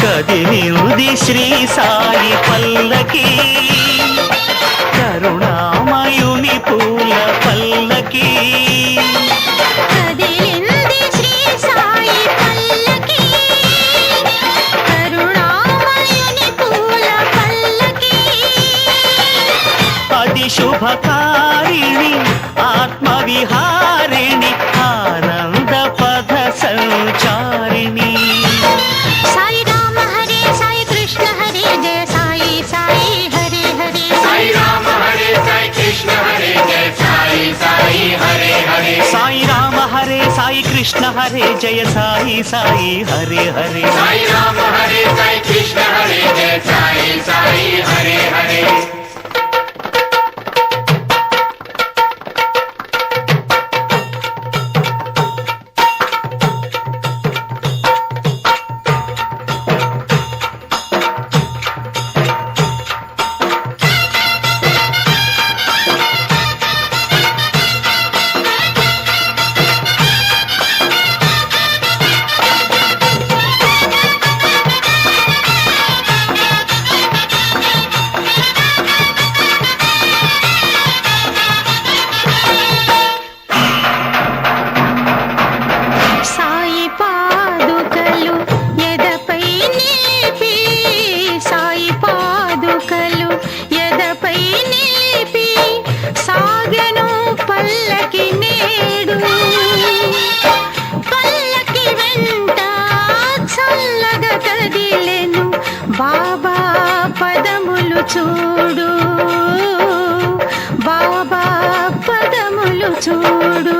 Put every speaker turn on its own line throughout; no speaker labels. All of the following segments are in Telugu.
కదిలింది శ్రీ సాయి పల్లకి కరుణామయుని పూల పల్లకి
కదిలింది శ్రీ సాయి పల్లకి కరుణామయుని పూల పల్లకి
అది శుభకారిణి ఆత్మవిహారిణి ఆనంద పద సంచారిణి
సాయి రామ హరే సాయి కృష్ణ హరే జయ సాయి సాయి హరే హరే
సాయి రామ హరే సాయి కృష్ణ హరే జయ సాయి సాయి హరే హరే
సాయి రామ హరే సాయి కృష్ణ హరే జయ సాయి సాయి హరే హరే
సాయి రామ హరే సాయి కృష్ణ హరే జయ సాయి సాయి హరే హరే
సాయి పాదుకలు ఎదపై నిలిపి సాయి పాదుకలు ఎదపై నిలిపి సాగెను పల్లకి నేడు పల్లకి వెంట చల్లగా కదిలెను బాబా పదములు చూడు బాబా పదములు చూడు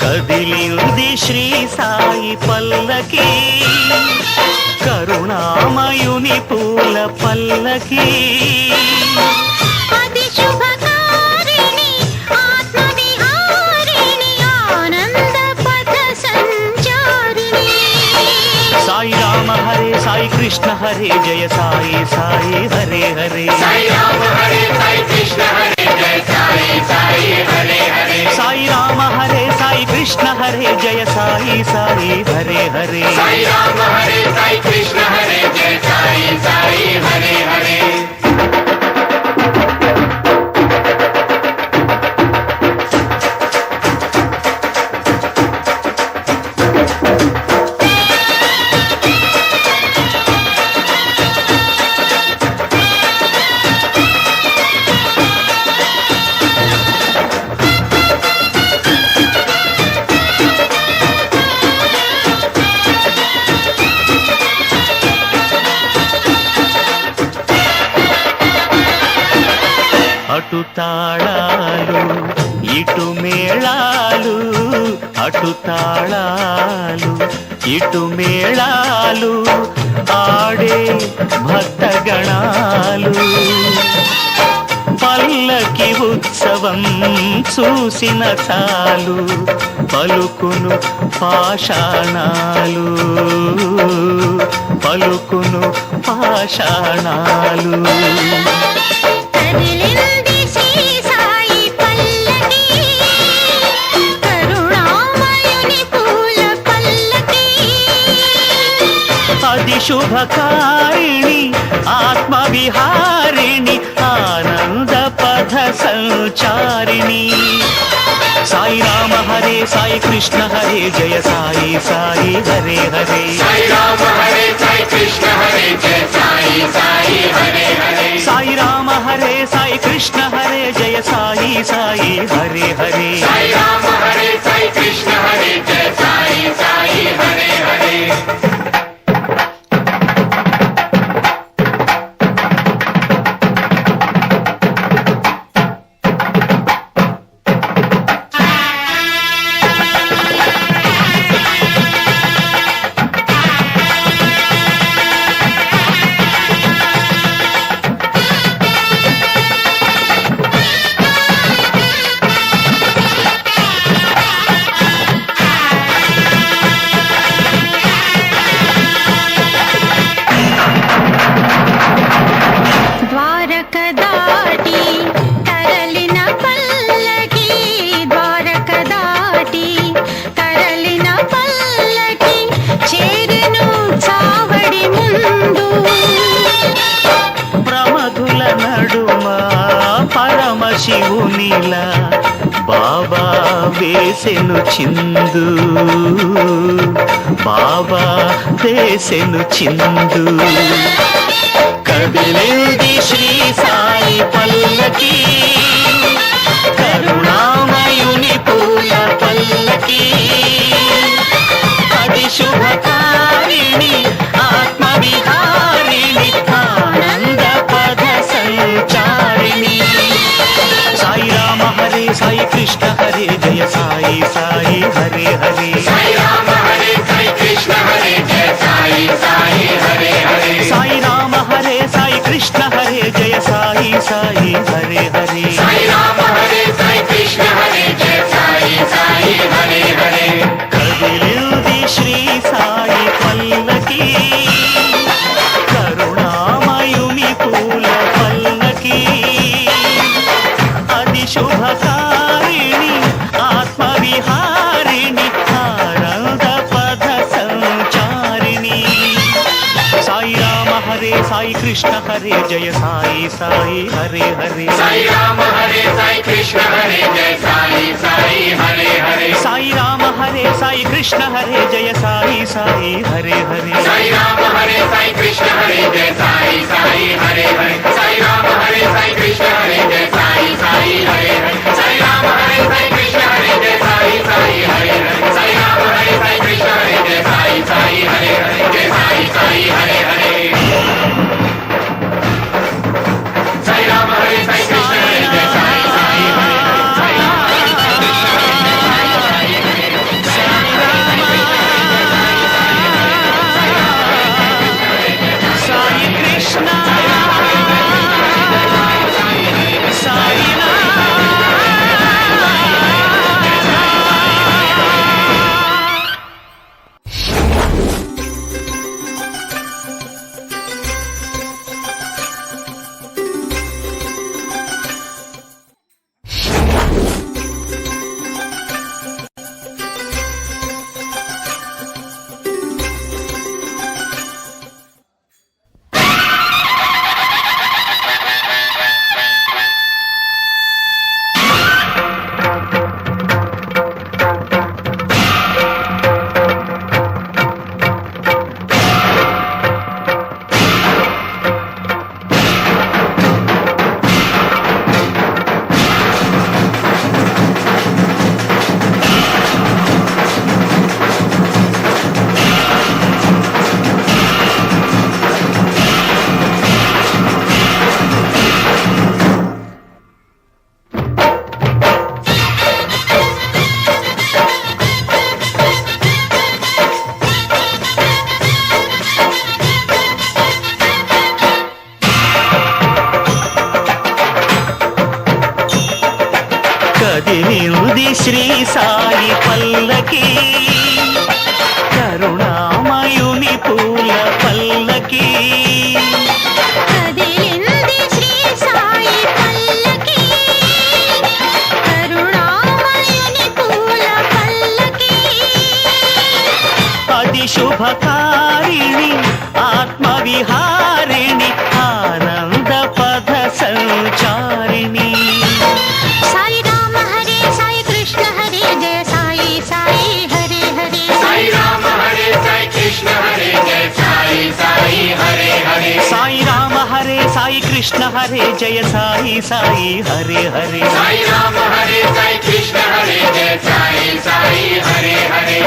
కదిలింది శ్రీ సాయి పల్లకి కరుణామయుని పూల పల్లకి
అది శుభకారిణి ఆత్మవిహారిణి ఆనంద పథ సంచారిణి
సాయి రామ హరే సాయి కృష్ణ హరే జయ సాయి సాయి హరే హరే
సాయి రామ హరే సాయి కృష్ణ హరే జయ సాయి సాయి హరే హరే
సాయి రామ హరే సాయి కృష్ణ హరే జయ సాయి సాయి హరే హరే
సాయి రామ హరే సాయి కృష్ణ హరే జయ సాయి సాయి హరే హరే
అటు తాళాలు ఇటు మేళాలు అటు తాళాలు ఇటు మేళాలు ఆడే భక్తగణాలు పల్లకి ఉత్సవం చూసిన చాలు పలుకును పాషాణాలు పలుకును పాషాణాలు
కదిలింది శ్రీ సాయి పల్లకి కరుణామయుని పూల పల్లకి
అది శుభకారిణి ఆత్మవిహారిణి ఆనంద పథ సంచారిణి సాయి రామ హరే సాయి కృష్ణ హరే జయ సాయి సాయి హరే హరే
సాయి రామ హరే సాయి కృష్ణ హరే జయ సాయి సాయి హరే హరే
సాయి రామ హరే సాయి కృష్ణ హరే జయ సాయి సాయి హరే హరే
సాయి రామ హరే సాయి కృష్ణ హరే జయ సాయి సాయి హరే హరే
శివునిలా బాబా వేసెను చిందు, బాబా వేసెను చిందు. కదిలింది శ్రీ సాయి పల్లకి, కరుణామయుని పూల పల్లకి. అది శుభకారిణి ఆత్మవిహారిణి ఆనంద పద సంచారిణి. సాయి రామ హరే సాయి కృష్ణ హరే జయ సాయి సాయి హరే హరే.
సాయి రామ హరే సాయి కృష్ణ హరే జయ సాయి సాయి హరే హరే.
సాయి రామ హరే సాయి కృష్ణ హరే జయ సాయి సాయి హరే హరే.
సాయి రామ హరే సాయి కృష్ణ హరే జయ సాయి సాయి హరే హరే.
కదిలింది శ్రీ సాయి పల్లకి, కరుణామయుని పూల పల్లకి. అది శుభకారిణి ఆత్మవిహారిణి ఆనంద పద సంచారిణి. సాయి రామ హరే సాయి కృష్ణ హరే జయ సాయి సాయి హరే హరే.
సాయి రామ హరే సాయి కృష్ణ హరే జయ సాయి సాయి హరే హరే.
సాయి రామ హరే సాయి కృష్ణ హరే జయ సాయి సాయి హరే హరే.
సాయి రామ హరే సాయి కృష్ణ హరే జయ సాయి సాయి హరే హరే. సాయి రామ హరే సాయి కృష్ణ హరే జయ సాయి సాయి హరే హరే. సాయి రామ హరే సాయి కృష్ణ హరే జయ సాయి సాయి హరే హరే. సాయి రామ హరే సాయి కృష్ణ హరే జయ సాయి సాయి హరే హరే. జయ సాయి సాయి హరే హరే. సాయి రామ హరే సాయి కృష్ణ హరే జయ సాయి సాయి హరే హరే. సాయి రామ హరే సాయి కృష్ణ హరే జయ సాయి సాయి హరే హరే.
సాయి కృష్ణ సాయి కదిలింది శ్రీ సాయి పల్లకి, కరుణామయుని పూల పల్లకి.
కదిలింది శ్రీ సాయి పల్లకి, కరుణామయుని పూల పల్లకి.
అది శుభకారిణి ఆత్మవిహారిణి ఆనంద పద సంచారిణి.
సాయి రామ హరే సాయి కృష్ణ హరే జయ సాయి సాయి హరే హరే.
సాయి రామ హరే సాయి కృష్ణ హరే జయ సాయి సాయి హరే హరే.
సాయి రామ హరే సాయి కృష్ణ హరే జయ సాయి సాయి హరే హరే.
సాయి రామ హరే సాయి కృష్ణ హరే జయ సాయి సాయి హరే హరే.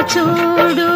చూడు